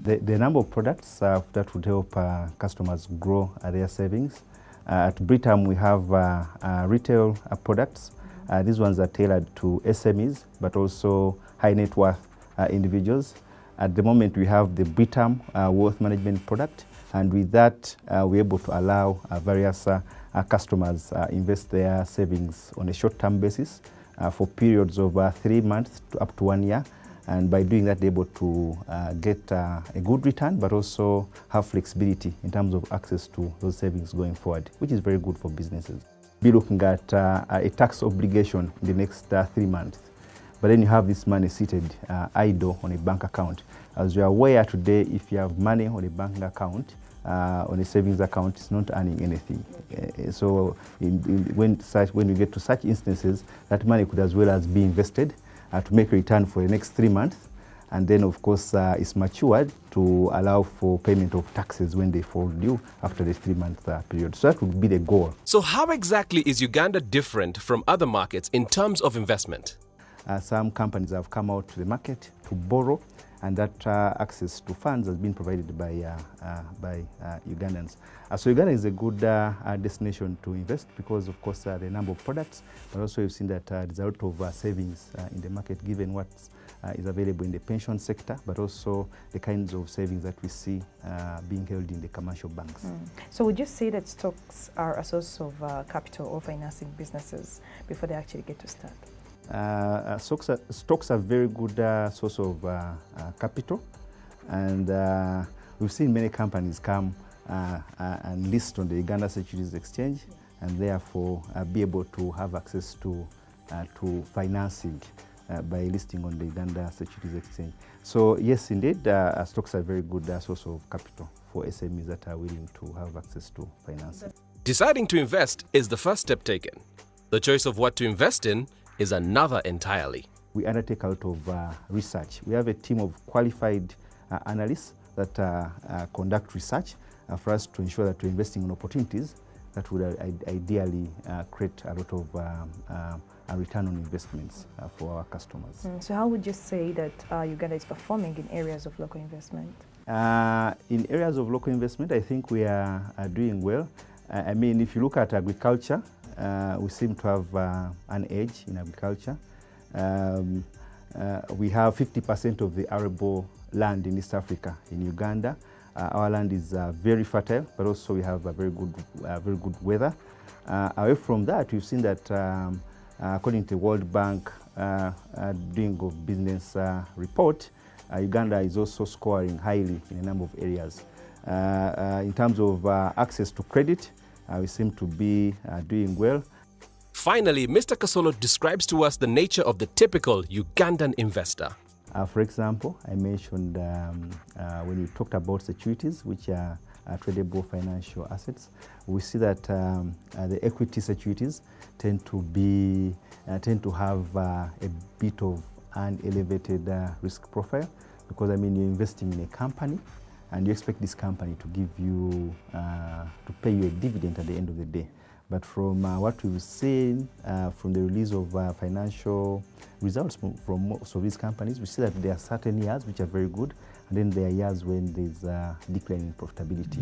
The number of products that would help customers grow their savings. At Britam, we have retail products. These ones are tailored to SMEs, but also high net worth individuals. At the moment, we have the Britam wealth management product, and with that, we're able to allow various customers invest their savings on a short-term basis for periods of 3 months to up to 1 year. And by doing that, they're able to get a good return, but also have flexibility in terms of access to those savings going forward, which is very good for businesses. Be looking at a tax obligation in the next 3 months. But then you have this money seated idle on a bank account. As you are aware today, if you have money on a banking account, on a savings account, it's not earning anything. So when you get to such instances, that money could as well as be invested to make a return for the next 3 months. And then, of course, it's matured to allow for payment of taxes when they fall due after the 3-month period. So that would be the goal. So how exactly is Uganda different from other markets in terms of investment? Some companies have come out to the market to borrow, and that access to funds has been provided by Ugandans. So Uganda is a good destination to invest because, of course, the number of products, but also you've seen that there's a lot of savings in the market given what is available in the pension sector, but also the kinds of savings that we see being held in the commercial banks. So would you say that stocks are a source of capital or financing businesses before they actually get to start? Stocks are very good source of capital, and we've seen many companies come and list on the Uganda Securities Exchange, and therefore be able to have access to financing by listing on the Uganda Securities Exchange. So yes, indeed, stocks are very good source of capital for SMEs that are willing to have access to financing. Deciding to invest is the first step taken. The choice of what to invest in is another entirely. We undertake a lot of research. We have a team of qualified analysts that conduct research for us to ensure that we're investing in opportunities that would ideally create a lot of a return on investments for our customers. So how would you say that Uganda is performing in areas of local investment? In areas of local investment, I think we are doing well. I mean, if you look at agriculture, we seem to have an edge in agriculture. We have 50% of the arable land in East Africa in Uganda. Our land is very fertile, but also we have a very good weather. Away from that, we've seen that according to the World Bank doing of business report, Uganda is also scoring highly in a number of areas. In terms of access to credit, we seem to be doing well. Finally, Mr. Kasolo describes to us the nature of the typical Ugandan investor. For example, I mentioned when we talked about securities, which are tradable financial assets, we see that the equity securities tend to have a bit of an elevated risk profile, because I mean, you're investing in a company and you expect this company to give you, to pay you a dividend at the end of the day. But from what we've seen from the release of financial results from most of these companies, we see that there are certain years which are very good, and then there are years when there's a decline in profitability.